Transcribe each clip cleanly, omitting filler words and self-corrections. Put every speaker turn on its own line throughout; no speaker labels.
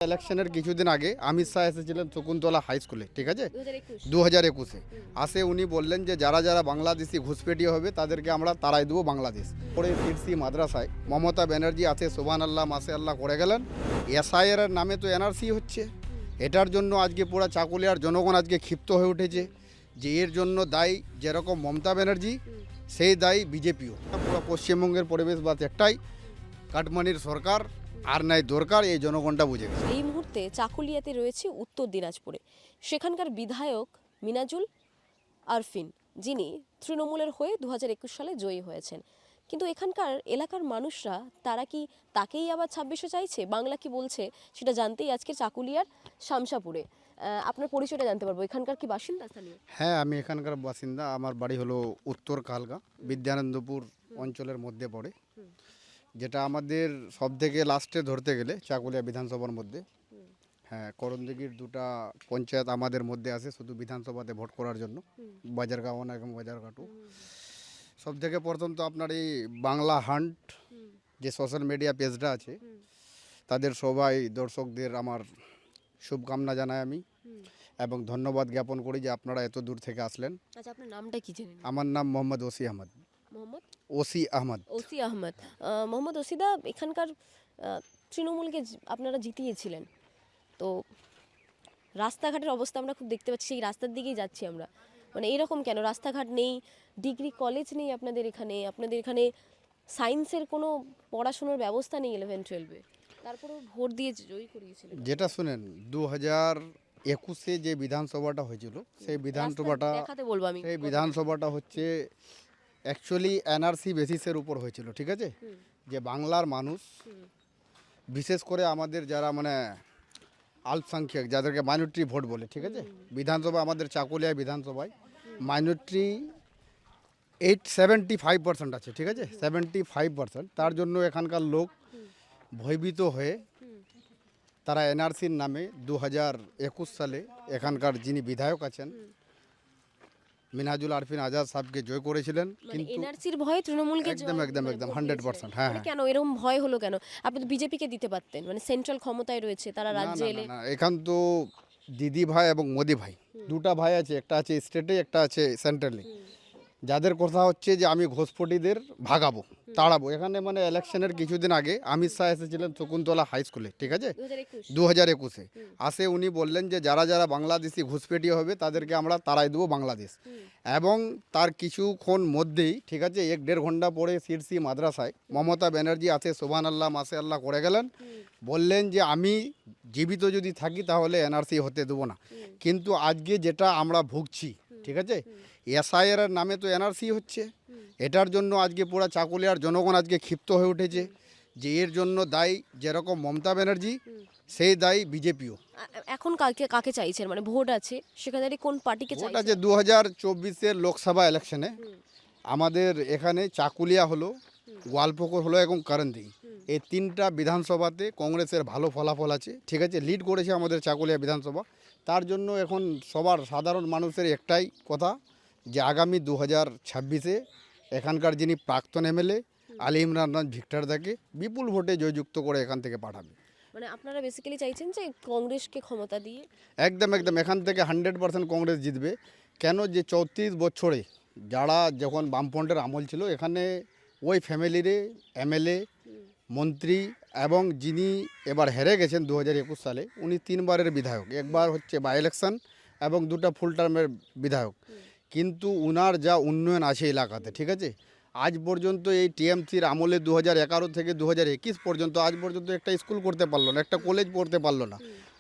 ইলেকশনের কিছুদিন আগে অমিত শাহ এসেছিলেন শকুন্তলা হাই স্কুলে, ঠিক আছে, 2021-এ আসে উনি বললেন যে যারা যারা বাংলাদেশি ঘুষপেটিয়ে হবে তাদেরকে আমরা তাড়াই দেবো বাংলাদেশ। পরে সিরসি মাদ্রাসায় মমতা ব্যানার্জি আছে সোবান আল্লাহ মাসে আল্লাহ করে গেলেন। এসআইআর নামে তো এনআরসি হচ্ছে, এটার জন্য আজকে পুরো চাকুলিয়ার জনগণ আজকে ক্ষিপ্ত হয়ে উঠেছে যে এর জন্য দায়ী যেরকম মমতা ব্যানার্জি, সেই দায়ী বিজেপিও। পুরো পশ্চিমবঙ্গের পরিবেশ বাস একটাই, কাটমানির সরকার আর নাই দরকার, এই জনগণটা বুঝে গেছে।
এই মুহূর্তে চাকুলিয়াতে রয়েছে উত্তর দিনাজপুরে। সেখানকার বিধায়ক মিনাজুল আরফিন, যিনি তৃণমূলের হয়ে 2021 সালে জয়ী হয়েছেন। কিন্তু এখানকার এলাকার মানুষরা তারা কি তাকেই আবার 26-এ চাইছে? বাংলা কি বলছে সেটা জানতেই আজকে চাকুলিয়ার শামসাপুরে আপনার পরিচয়টা জানতে পারবো। এখানকার কি বাসিন্দা স্থানীয়?
হ্যাঁ, আমি এখানকার বাসিন্দা। আমার বাড়ি হলো উত্তর কালগা, বিদ্যানন্দপুর অঞ্চলের মধ্যে পড়ে, যেটা আমাদের সব থেকে লাস্টে ধরতে গেলে চাকুলিয়া বিধানসভার মধ্যে। হ্যাঁ, করণদিঘির দুটা পঞ্চায়েত আমাদের মধ্যে আছে শুধু বিধানসভাতে ভোট করার জন্য, বাজারগাঁও এবং বাজারঘাটু। সব থেকে প্রথম তো আপনার এই বাংলা হান্ট যে সোশ্যাল মিডিয়া পেজটা আছে, তাদের সবাই দর্শকদের আমার শুভকামনা জানাই আমি, এবং ধন্যবাদ জ্ঞাপন করি যে আপনারা এত দূর থেকে আসলেন।
আচ্ছা, আপনার নামটা কি জানেন?
আমার নাম মোহাম্মদ ওসি আহমদ।
মোহাম্মদ
ওসি আহমদ।
ওসি আহমদ। মোহাম্মদ ওসিদা, এখানকার তৃণমূলকে আপনারা জিতিয়েছিলেন, তো রাস্তাঘাটের অবস্থা আমরা খুব দেখতে পাচ্ছি, সেই রাস্তার দিকেই যাচ্ছি আমরা। মানে এরকম কেন? রাস্তাঘাট নেই, ডিগ্রি কলেজ নেই আপনাদের এখানে সায়েন্সের কোনো পড়াশোনার ব্যবস্থা নেই 11-12-এ, তারপরেও ভোট দিয়ে জয়ী করিয়েছিলেন।
যেটা শুনেন 2021-এ যে বিধানসভাটা হয়েছিল, সেই বিধানসভাটা
দেখাতে বলবো আমি।
সেই বিধানসভাটা হচ্ছে অ্যাকচুয়ালি এনআরসি বেসিসের উপর হয়েছিল, ঠিক আছে। যে বাংলার মানুষ, বিশেষ করে আমাদের যারা মানে আল্পসংখ্যক, যাদেরকে মাইনরিটি ভোট বলে, ঠিক আছে, বিধানসভা আমাদের চাকুলিয়া বিধানসভায় মাইনরিটি 75% আছে, ঠিক আছে, 75%। তার জন্য এখানকার লোক ভয়ভীত হয়ে তারা এনআরসির নামে 2021 সালে এখানকার যিনি বিধায়ক আছেন মিনাজুল আরফিন আজাদ সাহেবকে জয় করেছিলেন। কিন্তু
এনআরসির ভয়ে তৃণমূলকে
একদম একদম একদম 100%। হ্যাঁ,
কেন এরকম ভয় হলো কেন? আপনি তো বিজেপিকে দিতে পারতেন, মানে সেন্ট্রাল ক্ষমতায় রয়েছে তারা, রাজ্যে এলে।
না, এখান তো দিদি ভাই এবং মোদি ভাই দুটা ভাই আছে, একটা আছে স্টেটে, একটা আছে সেন্ট্রালে। যাদের কথা হচ্ছে যে আমি ঘোষপটিদের ভাগাবো, তাড়াবো। এখানে মানে ইলেকশনের কিছুদিন আগে অমিত শাহ এসেছিলেন শকুন্তলা হাই স্কুলে, ঠিক আছে, 2021-এ আসে উনি বললেন যে যারা যারা বাংলাদেশি ঘুষপেটিয়ে হবে তাদেরকে আমরা তাড়াই দেবো বাংলাদেশ। এবং তার কিছুক্ষণ মধ্যেই, ঠিক আছে, 1-1.5 ঘন্টা পরে সিরসি মাদ্রাসায় মমতা ব্যানার্জি আছে সোবান আল্লাহ মাসে আল্লাহ করে গেলেন, বললেন যে আমি জীবিত যদি থাকি তাহলে এনআরসি হতে দেবো না। কিন্তু আজকে যেটা আমরা ভুগছি, ঠিক আছে, এসআইআর নামে তো এনআরসি হচ্ছে, এটার জন্য আজকে পুরো চাকুলিয়ার জনগণ আজকে ক্ষিপ্ত হয়ে উঠেছে যে এর জন্য দায়ী যেরকম মমতা ব্যানার্জি, সেই দায়ী বিজেপিও।
এখন কাকে চাইছেন? মানে ভোট আছে, সেখানে কোন পার্টিকে
ভোট
চাইছেন?
আছে 2024-এর লোকসভা ইলেকশনে। আমাদের এখানে চাকুলিয়া হলো, গোয়ালপুকুর হলো এবং করণদিঘি, এই তিনটা বিধানসভাতে কংগ্রেসের ভালো ফলাফল আছে, ঠিক আছে, লিড করেছে আমাদের চাকুলিয়া বিধানসভা। তার জন্য এখন সবার সাধারণ মানুষের একটাই কথা যে আগামী 2026-এ এখানকার যিনি প্রাক্তন এমএলএ আলী ইমরান ভিক্টর দাকে বিপুল ভোটে জয়যুক্ত করে এখান থেকে পাঠাবে।
মানে আপনারা বেসিক্যালি চাইছেন যে কংগ্রেসকে ক্ষমতা দিয়ে?
একদম একদম, এখান থেকে 100% কংগ্রেস জিতবে। কেন? যে 34 বছরে যারা যখন বামফ্রন্টের আমল ছিল, এখানে ওই ফ্যামিলিরে এমএলএ, মন্ত্রী, এবং যিনি এবার হেরে গেছেন 2021 সালে, উনি 3বারের বিধায়ক, একবার হচ্ছে বাই ইলেকশন এবং 2টা ফুল টার্মের বিধায়ক। কিন্তু উনার যা উন্নয়ন আছে এলাকাতে, ঠিক আছে, আজ পর্যন্ত এই টিএমসির আমলে 2011 থেকে 2021 পর্যন্ত আজ পর্যন্ত একটা স্কুল করতে পারলো না, একটা কলেজ পড়তে পারলো না।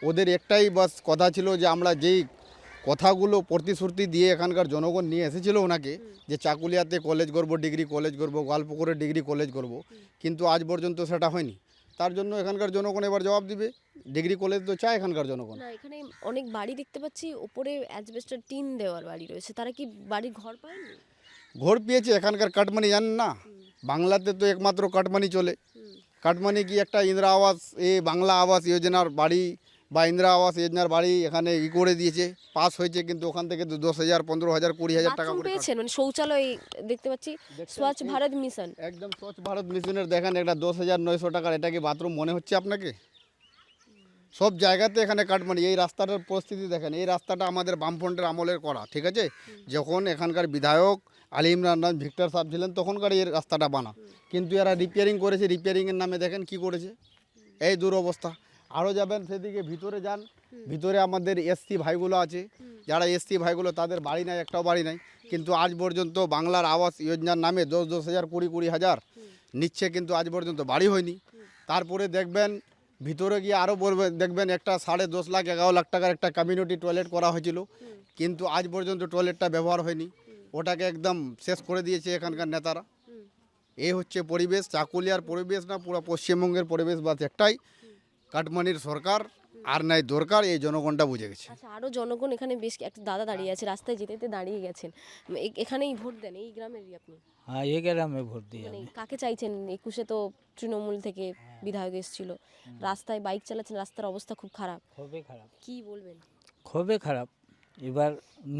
ওদের একটাই বাস কথা ছিল যে আমরা যেই কথাগুলো প্রতিশ্রুতি দিয়ে এখানকার জনগণ নিয়ে এসেছিল ওনাকে, যে চাকুলিয়াতে কলেজ করব, ডিগ্রি কলেজ করব, গোয়ালপুকুরে ডিগ্রি কলেজ করব, কিন্তু আজ পর্যন্ত সেটা হয়নি। তার জন্য এখানকার জনগণ এবার জবাব দিবে। ডিগ্রি কলেজ তো চায় এখানকার জনগণ।
না, এখানে অনেক বাড়ি দেখতে পাচ্ছি, উপরে অ্যাজবেস্টার টিন দেওয়ার বাড়ি রয়েছে, তারা কি বাড়ির ঘর পায়নি?
ঘর পেয়েছে, এখানকার কাটমানি জানেন না, বাংলাতে তো একমাত্র কাটমানি চলে। কাটমানি কি একটা ইন্দিরা আবাস, বাংলা আবাস যোজনার বাড়ি বা ইন্দিরা আবাস যোজনার বাড়ি এখানে করে দিয়েছে, পাস হয়েছে, কিন্তু ওখান থেকে 10,000, 15,000, 20,000 টাকা করে
পেয়েছেন। মানে শৌচালয় দেখতে পাচ্ছি, স্বচ্ছ ভারত মিশন।
একদম স্বচ্ছ ভারত মিশনের দেখেন একটা 10,900 টাকার, এটা কি বাথরুম মনে হচ্ছে আপনাকে? সব জায়গাতে এখানে কাটমানি। এই রাস্তাটার পরিস্থিতি দেখেন, এই রাস্তাটা আমাদের বামফ্রন্টের আমলের করা, ঠিক আছে। যখন এখানকার বিধায়ক আলী ইমরান খান ভিক্টর সাহেব ছিলেন তখনকার এই রাস্তাটা বানা, কিন্তু এরা রিপেয়ারিং করেছে, রিপেয়ারিংয়ের নামে দেখেন কি করেছে, এই দুরবস্থা। আরও যাবেন সেদিকে ভিতরে যান, ভিতরে আমাদের এসসি ভাইগুলো আছে, যারা এসসি ভাইগুলো তাদের বাড়ি নাই, একটাও বাড়ি নাই, কিন্তু আজ পর্যন্ত বাংলার আবাস যোজনার নামে 10,000 20,000 নিচ্ছে, কিন্তু আজ পর্যন্ত বাড়ি হয়নি। তারপরে দেখবেন ভিতরে গিয়ে আরও বলবে, দেখবেন একটা 10.5 লাখ 11 লাখ টাকার একটা কমিউনিটি টয়লেট করা হয়েছিল, কিন্তু আজ পর্যন্ত টয়লেটটা ব্যবহার হয়নি, ওটাকে একদম শেষ করে দিয়েছে এখানকার নেতারা। এই হচ্ছে পরিবেশ, চাকুলিয়ার পরিবেশ না, পুরো পশ্চিমবঙ্গের পরিবেশ বাস একটাই, কাটমানির সরকার আর নাই দরকার, এই জনগণটা বুঝে গেছে।
আচ্ছা, আরও জনগণ এখানে বেশ একটা দাদা দাঁড়িয়ে আছে, রাস্তায় যেতে যেতে দাঁড়িয়ে গেছেন, এখানেই ভোট দেন, এই গ্রামেরই আপনি?
हाँ ये ग्रामे ভোট দিই
মানে
আমি।
কাকে চাইছেন? 21-এ তো তৃণমূল থেকে বিধায়ক এসেছিল, রাস্তায় বাইক চালাচ্ছেন, রাস্তার অবস্থা খুব খারাপ,
খুবই খারাপ,
কি বলবেন?
খুবই খারাপ। এবার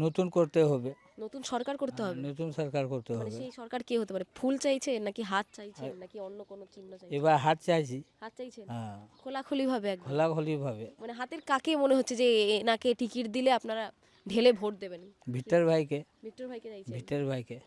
নতুন করতে হবে,
নতুন সরকার করতে হবে?
নতুন সরকার করতে
মানে
হবে।
সেই সরকার কে হতে পারে? ফুল চাইছে নাকি হাত চাইছেন নাকি অন্য কোনো চিহ্ন চাইছেন?
এবার হাত চাইছি,
হাত চাইছেন
হ্যাঁ,
খোলাখুলি ভাবে একদম?
খোলাখুলি ভাবে।
মানে হাতের কাকে মনে হচ্ছে যে এনাকে টিকিট দিলে আপনারা ঢেলে ভোট দেবেন?
ভিক্টর ভাইকে,
ভিক্টর ভাইকে চাইছেন?
ভিক্টর ভাইকে।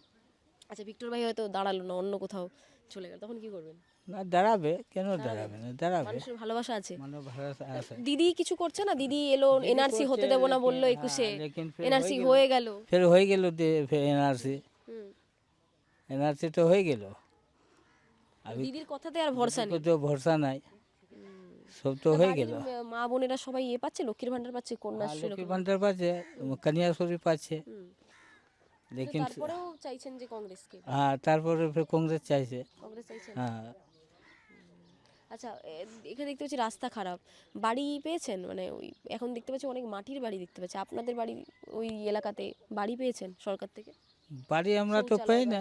আচ্ছা, ভিক্টর ভাই হয়তো দাঁড়ালো না, অন্য কোথাও চলে গেল, তখন কি করবেন?
না দাঁড়াবে, কেন দাঁড়াবে না, দাঁড়াবে।
মানুষের ভালোবাসা আছে।
মানে ভালো আছে।
দিদি কিছু করছে না? দিদি এলো, এনআরসি হতে দেবো না বললো 21-এ,
लेकिन फिर
এনআরসি হয়ে গেল।
फिर হয়ে গেল এনআরসি,
হুম।
এনআরসি তো হয়ে গেল।
দিদির কথাতে আর ভরসা নেই।
তো ভরসা নাই, সব তো হয়ে গেল।
বাড়ির মা বোনেরা সবাই পাচ্ছে, লক্ষ্মীর ভান্ডার পাচ্ছে, কন্যাশ্রী,
লক্ষ্মী ভান্ডার পাচ্ছে, কন্যাশ্রী পাচ্ছে,
হুম।
लेकिन
তারপরেও চাইছেন যে কংগ্রেসকে?
हाँ তারপরে ফির কংগ্রেস চাইছে,
কংগ্রেস চাইছেন?
হ্যাঁ।
আচ্ছা, এখানে দেখতে পাচ্ছি রাস্তা খারাপ, বাড়ি পেয়েছেন? মানে ওই এখন দেখতে পাচ্ছি অনেক মাটির বাড়ি দেখতে পাচ্ছি, আপনাদের বাড়ি ওই এলাকাতে বাড়ি পেয়েছেন সরকার থেকে?
বাড়ি আমরা তো
শৌচালয়
পাই
বাড়ি?
না,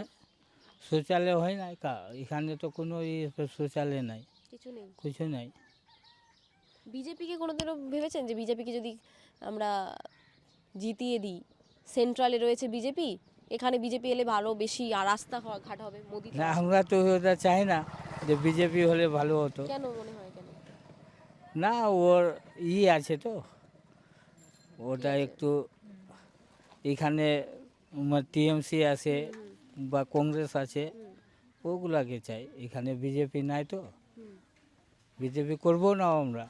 শৌচালয় হয় না, এখানে তো কোনো শৌচালয় নাই,
কিছু নেই?
কিছু নাই।
বিজেপিকে কোনোদিনও ভেবেছেন যে বিজেপিকে যদি আমরা জিতিয়ে দিই? সেন্ট্রালে রয়েছে বিজেপি, এখানে বিজেপি এলে ভালো, বেশি আর রাস্তা ঘাট হবে, মোদি তো
না
আসবে।
আমরা তো ওটা চাই না যে বিজেপি হলে ভালো হতো,
কেন মনে হয়, কেন?
না ওর আছে তো, ওটা একটু এখানে টিএমসি আছে বা কংগ্রেস আছে, ওগুলাকে চাই, এখানে বিজেপি নাই তো,
হুম।
বিজেপি করবো না আমরা,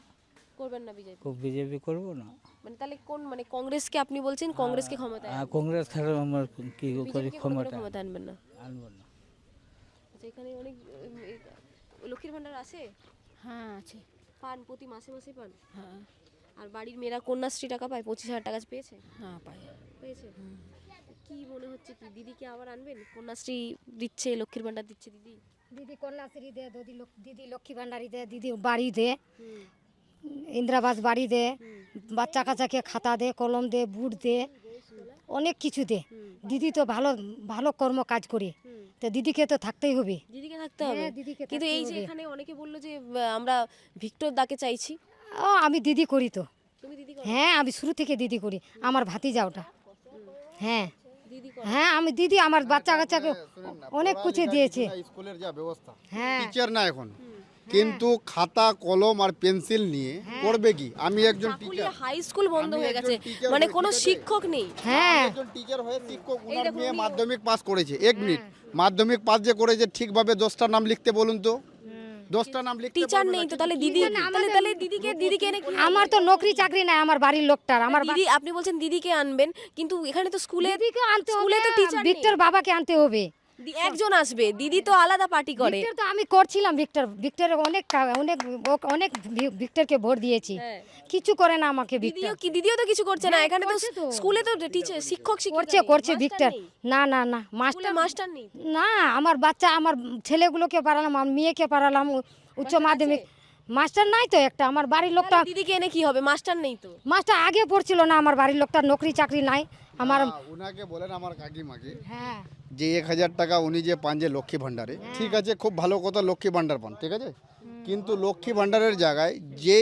করবেন না বিজেপি?
খুব বিজেপি করবো না।
মানে তাহলে কোন, মানে কংগ্রেসকে আপনি বলছেন কংগ্রেসকে ক্ষমতায়
কংগ্রেস ছাড়া আমরা কি করি,
বিজেপিকে
ক্ষমতা
ক্ষমতা আনবেন না?
আনবো না।
আচ্ছা, এখানে অনেক লক্ষ্মীর ভান্ডার আছে?
হ্যাঁ আছে।
পান প্রতি মাসে মাসে পান?
হ্যাঁ
আর বাড়ির মেয়েরা কন্যাশ্রী টাকা পায়, 25,000 টাকা পেয়েছে?
হ্যাঁ পাই।
পেয়েছে? কি মনে হচ্ছে, কি দিদিকে আবার আনবেন? কন্যাশ্রী দিচ্ছে, লক্ষ্মীর ভান্ডার দিচ্ছে দিদি।
দিদি কন্যাশ্রী দে, দিদি লক্ষ্মী ভান্ডারি দে, দিদি বাড়ি দে,
হুম।
ইন্দিরাবাস বাড়ি দে, বাচ্চা কাচ্চাকে খাতা দে, কলম দে, বুট দে, অনেক কিছু দে। দিদি তো ভালো ভালো কর্ম কাজ করে, তো দিদিকে তো থাকতেই হবে।
দিদিকে থাকতে হবে?
হ্যাঁ, দিদিকে
কিন্তু
থাকতে
এই যে
হবে।
এখানে অনেকে বললো যে আমরা ভিক্টর দাকে চাইছি।
ও আমি দিদি করি তো,
তুমি দিদি করো?
হ্যাঁ আমি শুরু থেকে দিদি করি, আমার ভাতিজা ওটা। হ্যাঁ
দিদি করো?
হ্যাঁ আমি দিদি আমার বাচ্চা কাচ্চাকে অনেক কিছু দিয়েছে।
স্কুলের যা ব্যবস্থা,
হ্যাঁ
টিচার না এখন, কিন্তু খাতা কলম আর পেন্সিল নিয়ে করবে কি? আমি একজন টিচার,
চাকুলিয়া হাই স্কুল বন্ধ
আমি
হয়ে
একজন
গেছে,
teacher
মানে
হয়ে,
কোনো
ঠিক আছে?
শিক্ষক নেই।
হ্যাঁ
একজন টিচার হয়ে শিক্ষক,
এই
ওনার
দেখুন,
মেয়ে
উনি-
মাধ্যমিক পাস করেছে, 1 মিনিট, মাধ্যমিক পাস যে করেছে ঠিকভাবে 10টা নাম লিখতে বলুন তো, 10টা নাম লিখতে
টিচার
পারবে না,
নেই তো,
কিন্তু
তাহলে
কি
দিদি,
করবে?
তাহলে দিদিকে এনে কি
আমার তো নকরি চাকরি নাই, আমার বাড়ির লোকটার, আমার
দিদি, আপনি বলছেন দিদিকে আনবেন, কিন্তু এখানে তো স্কুলে
দিদিকে আনতে
স্কুলে
হবে,
তো টিচার নেই।
ভিক্টর বাবাকে আনতে হবে।
একজন আসবে, দিদি তো আলাদা পার্টি করে।
ভিক্টর তো আমি করছিলাম, ভিক্টরের অনেক অনেক অনেক ভিক্টরকে ভোট দিয়েছি,
হ্যাঁ।
কিছু করে না আমাকে ভিক্টর।
দিদিও তো কিছু করছে না,
হ্যাঁ,
এখানে তো
করছে তো।
স্কুলে তো টিচার, শিক্ষক
করছে
শিক্ষিকা
করছে
নেই,
ভিক্টর।
মাস্টার নেই।
না না না
স্কুলে
মাস্টার
মাস্টার নেই।
না, আমার বাচ্চা আমার ছেলেগুলোকে পারালাম, আমার মেয়েকে পারালাম উচ্চ মাধ্যমিক, মাস্টার নাই তো একটা, আমার বাড়ির লোকটা।
তাহলে দিদিকে এনে কি হবে, মাস্টার নেই তো?
মাস্টার আগে পড়ছিল না, আমার বাড়ির লোকটার নকরি চাকরি নাই আমার।
উনাকে বলেন আমার কাকিমাকে
হ্যাঁ
যে 1000 টাকা উনি যে পান যে লক্ষ্মী ভাণ্ডারে, ঠিক আছে, খুব ভালো কথা, লক্ষ্মী ভাণ্ডার পান, ঠিক আছে, কিন্তু লক্ষ্মী ভাণ্ডারের জায়গায় যে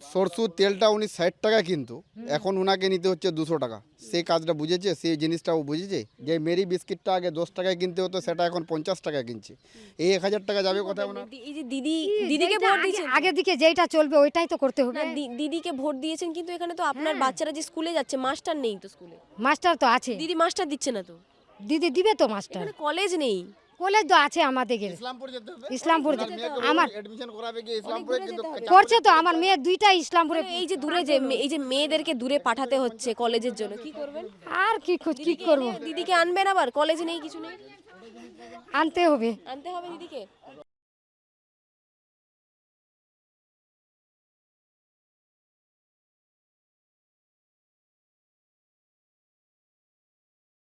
সরষু তেলটা উনি 60 টাকা কিন্তু এখন উনাকে নিতে হচ্ছে 200 টাকা। সেই কাজটা বুঝেছে, সেই জিনিসটাও বুঝেছে যে মেরি বিস্কিটটা আগে 10 টাকায় কিনতে হতো, সেটা এখন 50 টাকায় কিনছে। এই 1000 টাকা যাবে কোথায় ওনার?
এই যে দিদিকে
যেটা
ভোট
আগে-
দিয়েছেন
আগের দিকে যেটা চলবে ওইটাই তো করতে হবে।
না, দিদিকে ভোট দিয়েছেন, কিন্তু এখানে তো আপনার বাচ্চারা যে স্কুলে যাচ্ছে, মাস্টার নেই তো স্কুলে।
মাস্টার তো আছে,
দিদি মাস্টার দিচ্ছে না তো,
দিদি দিবে তো মাস্টার।
এখানে কলেজ নেই।
কলেজ তো আছে আমাদের,
ইসলামপুর যেতে হবে।
ইসলামপুর আমার
এডমিশন করাবে কি ইসলামপুরে, কিন্তু
করছে তো আমার মেয়ে দুইটা ইসলামপুরে।
এই যে দূরে যে এই যে মেয়েদেরকে দূরে পাঠাতে হচ্ছে কলেজের জন্য, কি করবেন?
আর কি করব,
দিদিকে আনবেন, আবার কলেজ নেই, কিছু নেই,
আনতে হবে।
আনতে হবে দিদিকে।